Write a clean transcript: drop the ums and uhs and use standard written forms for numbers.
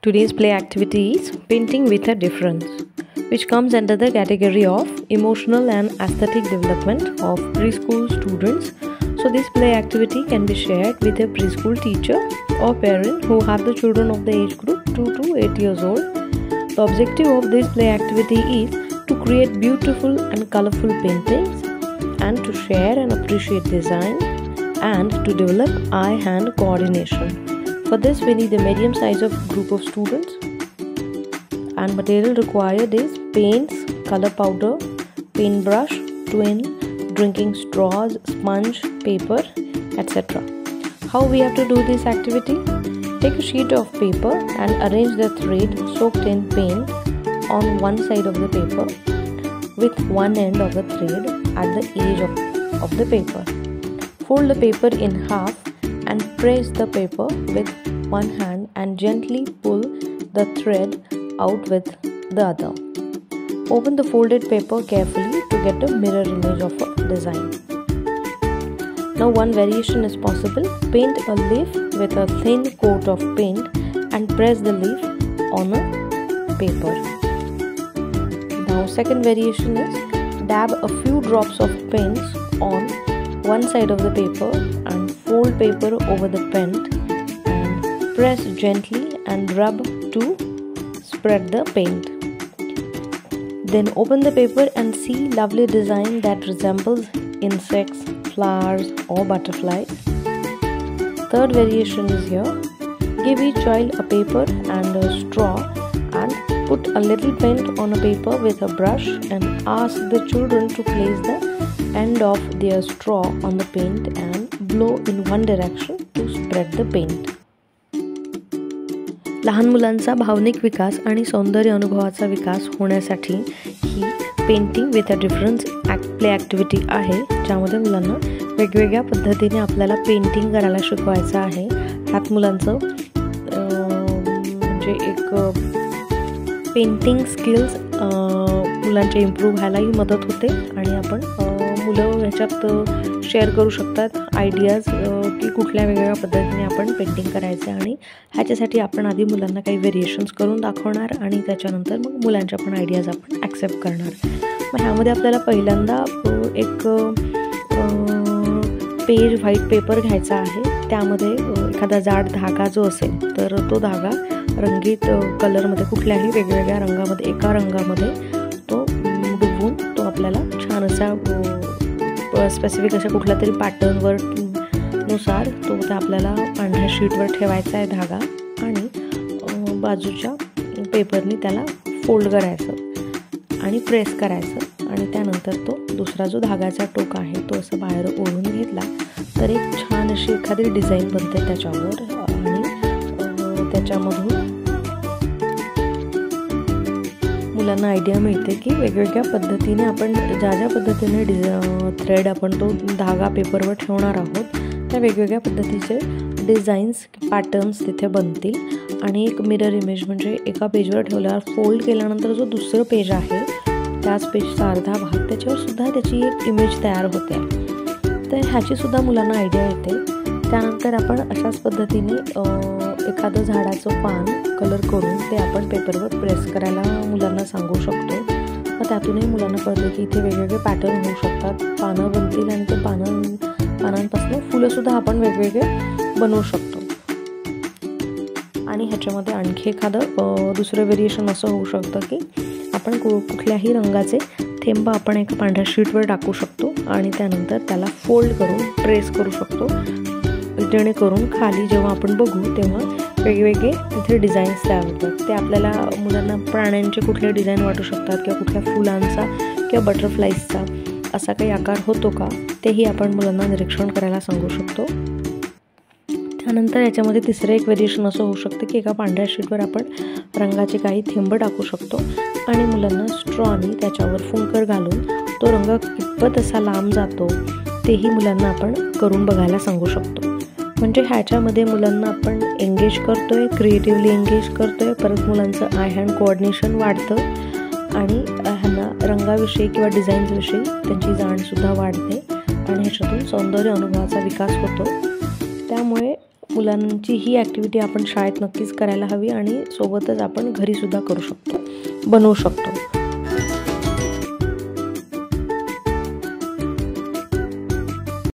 Today's play activity is Painting with a Difference, which comes under the category of emotional and aesthetic development of preschool students. So this play activity can be shared with a preschool teacher or parent who have the children of the age group 2 to 8 years old. The objective of this play activity is to create beautiful and colorful paintings and to share and appreciate design and to develop eye-hand coordination. For this we need a medium size of group of students, and material required is paints, color powder, paintbrush, twine, drinking straws, sponge, paper, etc. How we have to do this activity? Take a sheet of paper and arrange the thread soaked in paint on one side of the paper with one end of the thread at the edge of the paper. Fold the paper in half and press the paper with one hand and gently pull the thread out with the other. Open the folded paper carefully to get a mirror image of a design. Now one variation is possible. Paint a leaf with a thin coat of paint and press the leaf on a paper. Now second variation is dab a few drops of paints on one side of the paper and fold paper over the paint and press gently and rub to spread the paint. Then open the paper and see lovely design that resembles insects, flowers or butterflies. Third variation is here. Give each child a paper and a straw and put a little paint on a paper with a brush and ask the children to place the end of their straw on the paint and blow in one direction to spread the paint. लहान मुलांचा भावनिक विकास आणि सौंदर्य अनुभवाचा विकास होण्यासाठी ही painting with a difference play activity आहे, ज्यामध्ये मुलांना वेगवेगळ्या पद्धतीने आपल्याला पेंटिंग करायला शिकवायचं आहे. ह्यात मुलांचं म्हणजे एक पेंटिंग स्किल्स मुलांचे इम्प्रूव्ह व्हायलाही मदत होते आणि आपण मुलं ह्याच्यात शेअर करू शकतात आयडियाज की कुठल्या वेगवेगळ्या पद्धतीने आपण पेंटिंग करायचे, आणि ह्याच्यासाठी आपण आधी मुलांना काही व्हेरिएशन्स करून दाखवणार आणि त्याच्यानंतर मग मुलांच्या पण आयडियाज आपण ॲक्सेप्ट करणार. मग ह्यामध्ये आपल्याला पहिल्यांदा एक पेज व्हाईट पेपर घ्यायचा आहे. त्यामध्ये एखादा जाड धागा जो असेल तर तो धागा रंगीत कलरमध्ये कुठल्याही वेगवेगळ्या रंगामध्ये एका रंगामध्ये तो डुबवून तो आपल्याला छान असा स्पेसिफिक अशा कुठल्या तरी पॅटर्नवर नुसार तो त्या आपल्याला पांढऱ्या शीटवर ठेवायचा आहे धागा, आणि बाजूच्या पेपरनी त्याला फोल्ड करायचं आणि प्रेस करायचं, आणि त्यानंतर तो दुसरा जो धागाचा टोक आहे तो असं बाहेर ओढून घेतला तर एक छान अशी एखादी डिझाईन बनते त्याच्यावर, आणि त्याच्यामधून मुलांना आयडिया मिळते की वेगवेगळ्या पद्धतीने आपण ज्या पद्धतीने थ्रेड आपण तो धागा पेपरवर ठेवणार आहोत त्या वेगवेगळ्या पद्धतीचे डिझाईन्स पॅटर्न्स तिथे बनतील. आणि एक मिरर इमेज म्हणजे एका पेजवर ठेवल्यावर फोल्ड केल्यानंतर जो दुसरं पेज आहे त्याच पेजचा अर्धा भाग त्याच्यावर सुद्धा त्याची एक इमेज तयार होते. तर ह्याची सुद्धा मुलांना आयडिया येते. त्यानंतर आपण अशाच पद्धतीने एखादं झाडाचं पान कलर करून ते आपण पेपरवर प्रेस करायला मुलांना सांगू शकतो. मग त्यातूनही मुलांना कळतं की इथे वेगवेगळे पॅटर्न होऊ शकतात, पानं बनतील आणि ते पानांपासून फुलंसुद्धा आपण वेगवेगळे बनवू शकतो. आणि ह्याच्यामध्ये आणखी एखादं दुसरं व्हेरिएशन असं होऊ शकतं की आपण कुठल्याही रंगाचे थेंब आपण एका पांढऱ्या शीटवर टाकू शकतो आणि त्यानंतर त्याला फोल्ड करून प्रेस करू शकतो, जेणेकरून खाली जेव्हा आपण बघू तेव्हा वेगवेगळे तिथे डिझाईन्स तयार होतात. ते आपल्याला मुलांना प्राण्यांचे कुठले डिझाईन वाटू शकतात किंवा कुठल्या फुलांचा किंवा बटरफ्लाईजचा असा काही आकार होतो का तेही आपण मुलांना निरीक्षण करायला सांगू शकतो. त्यानंतर याच्यामध्ये तिसरं एक व्हेरिएशन असं होऊ शकतं की एका पांढऱ्या शीटवर आपण रंगाचे काही थेंब टाकू शकतो आणि मुलांना स्ट्रॉनी त्याच्यावर फुंकर घालून तो रंग कितपत असा लांब जातो तेही मुलांना आपण करून बघायला सांगू शकतो. म्हणजे ह्याच्यामध्ये मुलांना आपण एंगेज करतोय, क्रिएटिव्हली एंगेज करतोय, परत मुलांचं आय हँड कोऑर्डिनेशन वाढतं आणि ह्यांना रंगाविषयी किंवा डिझाईन्सविषयी त्यांची जाणसुद्धा वाढते आणि ह्याच्यातून सौंदर्य अनुभवाचा विकास होतो. त्यामुळे मुलांची ही ॲक्टिव्हिटी आपण शाळेत नक्कीच करायला हवी आणि सोबतच आपण घरीसुद्धा करू शकतो, बनवू शकतो.